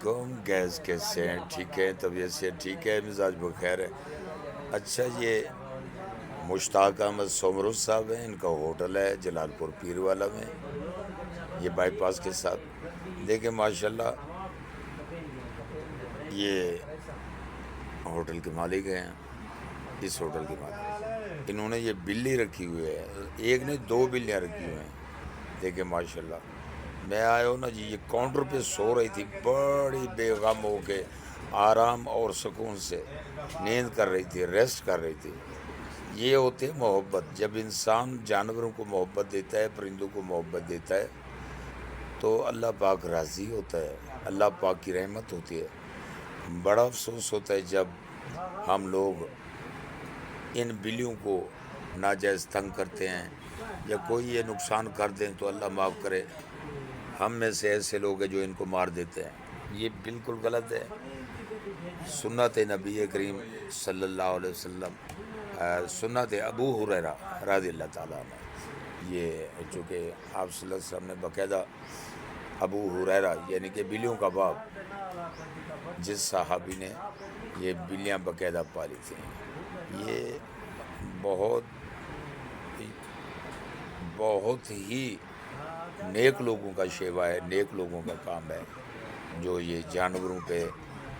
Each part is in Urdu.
کم گیس کیسے ہیں؟ ٹھیک ہے، طبیعت سے ٹھیک ہے، مزاج بخیر ہے۔ اچھا، یہ مشتاق احمد سومرو صاحب ہیں، ان کا ہوٹل ہے جلال پور پیر والا میں، یہ بائی پاس کے ساتھ۔ دیکھیں ماشاءاللہ یہ ہوٹل کے مالک ہیں، اس ہوٹل کے مالک۔ انہوں نے یہ بلی رکھی ہوئی ہے، ایک نہیں دو بلیاں رکھی ہوئی ہیں۔ دیکھیں ماشاءاللہ میں آیا ہوں نا جی، یہ کاؤنٹر پہ سو رہی تھی بڑی بے غم ہو کے، آرام اور سکون سے نیند کر رہی تھی، ریسٹ کر رہی تھی۔ یہ ہوتے محبت۔ جب انسان جانوروں کو محبت دیتا ہے، پرندوں کو محبت دیتا ہے تو اللہ پاک راضی ہوتا ہے، اللہ پاک کی رحمت ہوتی ہے۔ بڑا افسوس ہوتا ہے جب ہم لوگ ان بلیوں کو ناجائز تنگ کرتے ہیں یا کوئی یہ نقصان کر دیں تو اللہ معاف کرے، ہم میں سے ایسے لوگ ہیں جو ان کو مار دیتے ہیں۔ یہ بالکل غلط ہے۔ سنت نبی کریم صلی اللہ علیہ وسلم، سنت ابو ہریرہ رضی اللہ تعالیٰ عنہ، یہ چونکہ آپ صلی اللہ علیہ وسلم نے باقاعدہ ابو ہریرہ یعنی کہ بلیوں کا باپ، جس صحابی نے یہ بلیاں باقاعدہ پالی تھیں، یہ بہت ہی نیک لوگوں کا شیوا ہے، نیک لوگوں کا کام ہے، جو یہ جانوروں پہ،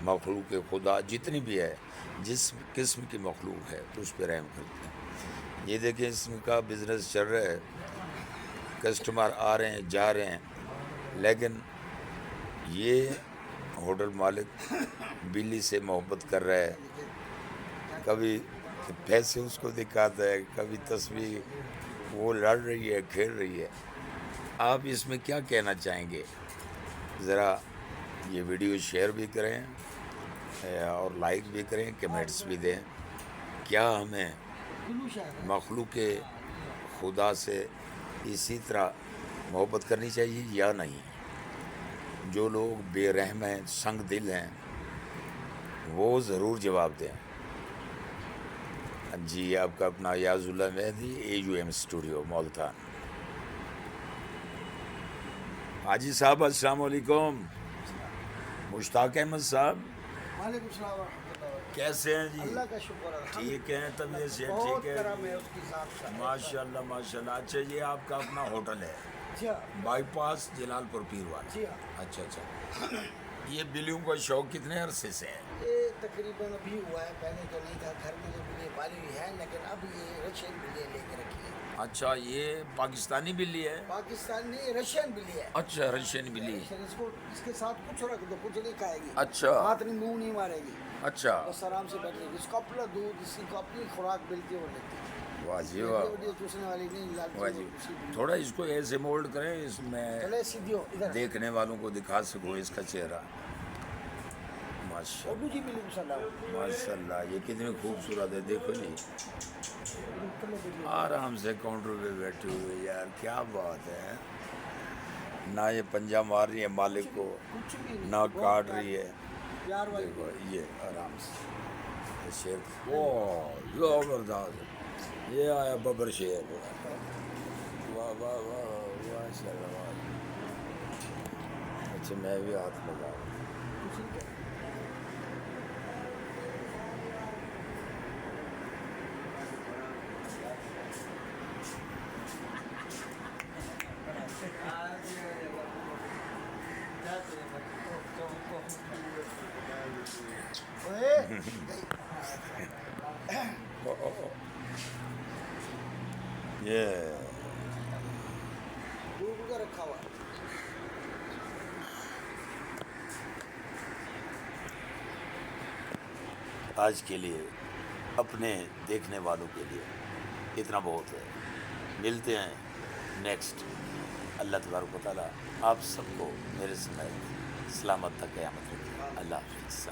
مخلوق خدا جتنی بھی ہے، جس قسم کی مخلوق ہے اس پہ رحم کرتے ہیں۔ یہ دیکھیں اس کا بزنس چل رہا ہے، کسٹمر آ رہے ہیں جا رہے ہیں، لیکن یہ ہوٹل مالک بلی سے محبت کر رہا ہے، کبھی پیسے اس کو دکھاتا ہے، کبھی تصویر، وہ لڑ رہی ہے، کھیل رہی ہے۔ آپ اس میں کیا کہنا چاہیں گے؟ ذرا یہ ویڈیو شیئر بھی کریں اور لائک بھی کریں، کمنٹس بھی دیں۔ کیا ہمیں مخلوق خدا سے اسی طرح محبت کرنی چاہیے یا نہیں؟ جو لوگ بے رحم ہیں، سنگ دل ہیں، وہ ضرور جواب دیں۔ جی آپ کا اپنا یاز اللہ مہدی، AUM اسٹوڈیو ملتان۔ حاجی صاحب السلام علیکم۔ مشتاق احمد صاحب وعلیکم السلام ورحمۃ اللہ۔ کیسے ہیں جی؟ اللہ کا شکر ہے، ٹھیک ہیں، طبیعت سے بہت ٹھیک ہے کرم ہے جی؟ اس کی ذات کا۔ ماشاء اللہ ماشاء اللہ۔ اچھا یہ آپ کا اپنا ہوٹل ہے جی ہاں، بائی پاس جلال پور پیر والا؟ جی ہاں۔ اچھا اچھا۔ یہ بلیوں کا شوق کتنے عرصے سے ہے؟ یہ تقریباً ابھی ہوا ہے، پہلے تو نہیں تھا، گھر میں جو بلیاں پالی ہوئی ہے، لیکن اب یہ رشین بلیاں لے کے رکھی ہے۔ اچھا یہ پاکستانی بلی ہے؟ پاکستان نہیں، رشین بلی ہے۔ اچھا رشین بلی۔ اس کے ساتھ کچھ رکھ دو، کچھ نہیں کھائے گی، اچھا ہاتھ نہیں، منہ نہیں مارے گی، اچھا، بس آرام سے بیٹھے گی۔ اس کو اپنا دودھ، اس کو اپنی خوراک ملتی ہے وہ لیتی ہے۔ واہ جی واہ، چوسنے والی نہیں، واہ جی۔ تھوڑا اس کو ایسے مولڈ کریں، اس میں چلے سیدھی ہو ادھر، دیکھنے والوں کو دکھا سکو اس کا چہرہ۔ ماشاء اردو جی بلی کو سلام۔ اللہ ماشاء اللہ، یہ کتنی خوبصورت ہے، دیکھو جی، آرام سے کاؤنٹر پہ بیٹھے ہوئے، یار کیا بات ہے۔ نہ یہ پنجہ مار رہی ہے مالک کو، نہ کاٹ رہی ہے، پیار والی دیکھو یہ آرام سے شیر۔ اوہ زبردست، یہ آیا ببر شیر، واہ واہ واہ ماشاء اللہ واہ۔ اچھا میں بھی ہاتھ لگا رہا ہوں۔ یہ دودھ کا رکھا ہوا ہے۔ آج کے لیے اپنے دیکھنے والوں کے لیے اتنا بہت ہے۔ ملتے ہیں نیکسٹ۔ اللہ تبارک و تعالیٰ آپ سب کو میرے سمیت سلامت تک قیامت رکھے۔ اللہ حافظ۔